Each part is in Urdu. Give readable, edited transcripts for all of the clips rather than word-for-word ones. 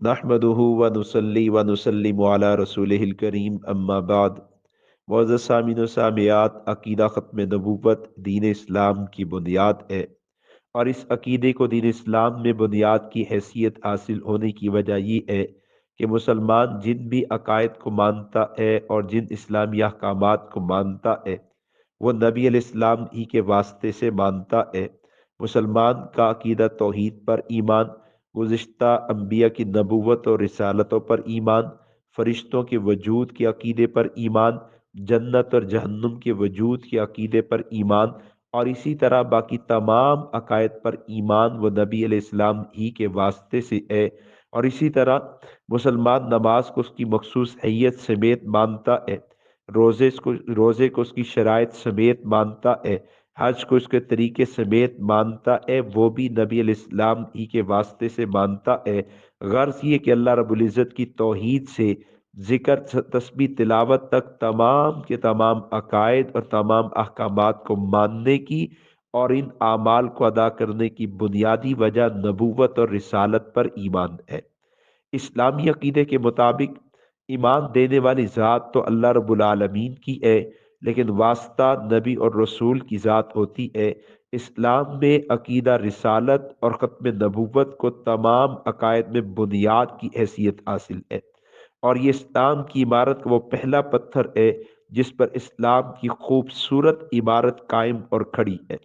نحمدہ ونصلی ونسلم علی رسولہ الکریم اما بعد۔ معزز سامعین و سامعات، عقیدہ ختم نبوت دین اسلام کی بنیاد ہے، اور اس عقیدے کو دین اسلام میں بنیاد کی حیثیت حاصل ہونے کی وجہ یہ ہے کہ مسلمان جن بھی عقائد کو مانتا ہے اور جن اسلامی احکامات کو مانتا ہے وہ نبی علیہ السلام ہی کے واسطے سے مانتا ہے۔ مسلمان کا عقیدہ توحید پر ایمان، گزشتہ انبیاء کی نبوت اور رسالتوں پر ایمان، فرشتوں کے وجود کے عقیدے پر ایمان، جنت اور جہنم کے وجود کے عقیدے پر ایمان، اور اسی طرح باقی تمام عقائد پر ایمان وہ نبی علیہ السلام ہی کے واسطے سے ہے۔ اور اسی طرح مسلمان نماز کو اس کی مخصوص حیت سمیت مانتا ہے، روزے کو اس کی شرائط سمیت مانتا ہے، حج کو اس کے طریقے سمیت مانتا ہے، وہ بھی نبی علیہ السلام ہی کے واسطے سے مانتا ہے۔ غرض یہ کہ اللہ رب العزت کی توحید سے ذکر، تسبیح، تلاوت تک تمام کے تمام عقائد اور تمام احکامات کو ماننے کی اور ان اعمال کو ادا کرنے کی بنیادی وجہ نبوت اور رسالت پر ایمان ہے۔ اسلامی عقیدے کے مطابق ایمان دینے والی ذات تو اللہ رب العالمین کی ہے، لیکن واسطہ نبی اور رسول کی ذات ہوتی ہے۔ اسلام میں عقیدہ رسالت اور ختم نبوت کو تمام عقائد میں بنیاد کی حیثیت حاصل ہے، اور یہ اسلام کی عمارت کا وہ پہلا پتھر ہے جس پر اسلام کی خوبصورت عمارت قائم اور کھڑی ہے۔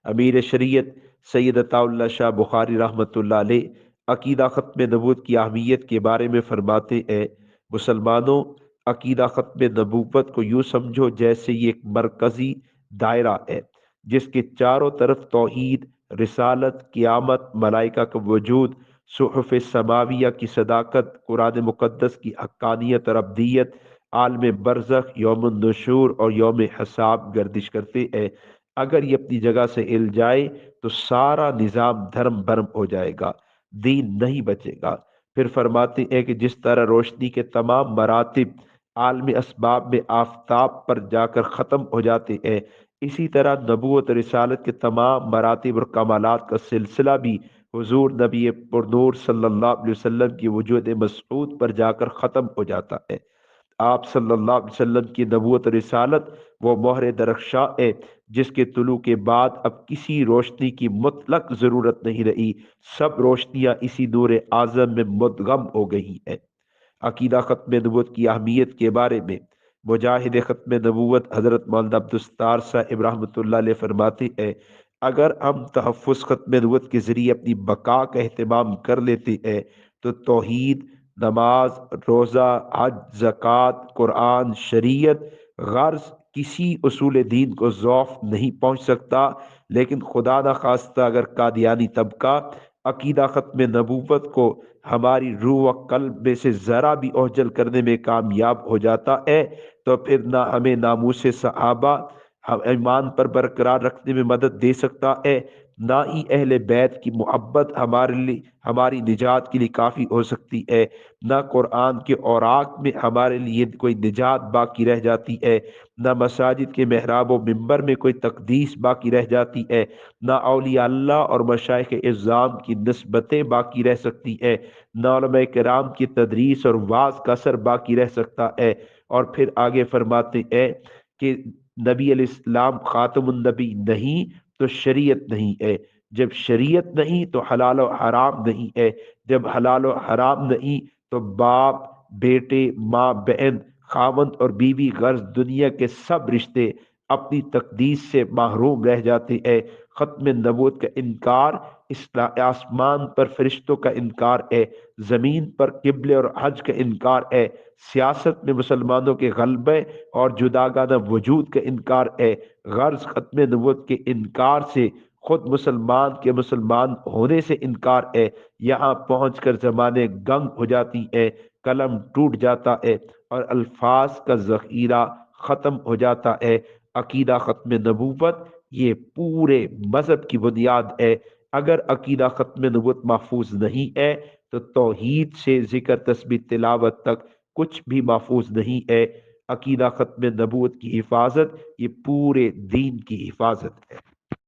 امیر شریعت سید عطا اللہ شاہ بخاری رحمۃ اللہ علیہ عقیدہ ختم نبوت کی اہمیت کے بارے میں فرماتے ہیں: مسلمانوں، عقیدہ ختم نبوت کو یوں سمجھو جیسے یہ ایک مرکزی دائرہ ہے جس کے چاروں طرف توحید، رسالت، قیامت، ملائکہ کا وجود، صحف سماویہ کی صداقت، قرآن مقدس کی حقانیت اور ابدیت، عالم برزخ، یوم النشور اور یوم حساب گردش کرتے ہیں۔ اگر یہ اپنی جگہ سے ہل جائے تو سارا نظام دھرم بھرم ہو جائے گا، دین نہیں بچے گا۔ پھر فرماتے ہیں کہ جس طرح روشنی کے تمام مراتب عالم اسباب میں آفتاب پر جا کر ختم ہو جاتے ہیں، اسی طرح نبوت اور رسالت کے تمام مراتب اور کمالات کا سلسلہ بھی حضور نبی پر نور صلی اللہ علیہ وسلم کی وجود مسعود پر جا کر ختم ہو جاتا ہے۔ آپ صلی اللہ علیہ وسلم کی نبوت و رسالت وہ مہر درخشاں ہے جس کے طلوع کے بعد اب کسی روشنی کی مطلق ضرورت نہیں رہی، سب روشنیاں اسی نور اعظم میں مدغم ہو گئی ہیں۔ عقیدہ ختم نبوت کی اہمیت کے بارے میں مجاہد ختم نبوت حضرت مولانا عبدالستار صاحب رحمۃ اللہ علیہ فرماتے ہیں: اگر ہم تحفظ ختم نبوت کے ذریعے اپنی بقا کا اہتمام کر لیتے ہیں تو توحید، نماز، روزہ، حج، زکوٰۃ، قرآن، شریعت، غرض کسی اصول دین کو ضعف نہیں پہنچ سکتا، لیکن خدا نخواستہ اگر قادیانی طبقہ عقیدہ ختم نبوت کو ہماری روح و قلب میں سے ذرا بھی اوجل کرنے میں کامیاب ہو جاتا ہے تو پھر نہ ہمیں ناموس صحابہ ہم ایمان پر برقرار رکھنے میں مدد دے سکتا ہے، نہ ہی اہل بیت کی محبت ہمارے لیے، ہماری نجات کے لیے کافی ہو سکتی ہے، نہ قرآن کے اوراق میں ہمارے لیے کوئی نجات باقی رہ جاتی ہے، نہ مساجد کے محراب و منبر میں کوئی تقدیس باقی رہ جاتی ہے، نہ اولیاء اللہ اور مشائخ اعظام کی نسبتیں باقی رہ سکتی ہے، نہ علماء کرام کی تدریس اور وعظ کا اثر باقی رہ سکتا ہے۔ اور پھر آگے فرماتے ہیں کہ نبی علیہ السلام خاتم النبی نہیں تو شریعت نہیں ہے، جب شریعت نہیں تو حلال و حرام نہیں ہے، جب حلال و حرام نہیں تو باپ، بیٹے، ماں، بہن، خاوند اور بیوی، غرض دنیا کے سب رشتے اپنی تقدیس سے محروم رہ جاتے ہیں۔ ختم نبوت کا انکار آسمان پر فرشتوں کا انکار ہے، زمین پر قبلے اور حج کا انکار ہے، سیاست میں مسلمانوں کے غلبے اور جداگانہ وجود کا انکار ہے۔ غرض ختم نبوت کے انکار سے خود مسلمان کے مسلمان ہونے سے انکار ہے۔ یہاں پہنچ کر زبانیں گنگ ہو جاتی ہیں، قلم ٹوٹ جاتا ہے اور الفاظ کا ذخیرہ ختم ہو جاتا ہے۔ عقیدہ ختم نبوت یہ پورے مذہب کی بنیاد ہے۔ اگر عقیدہ ختم نبوت محفوظ نہیں ہے تو توحید سے ذکر، تسبیح، تلاوت تک کچھ بھی محفوظ نہیں ہے۔ عقیدہ ختم نبوت کی حفاظت یہ پورے دین کی حفاظت ہے۔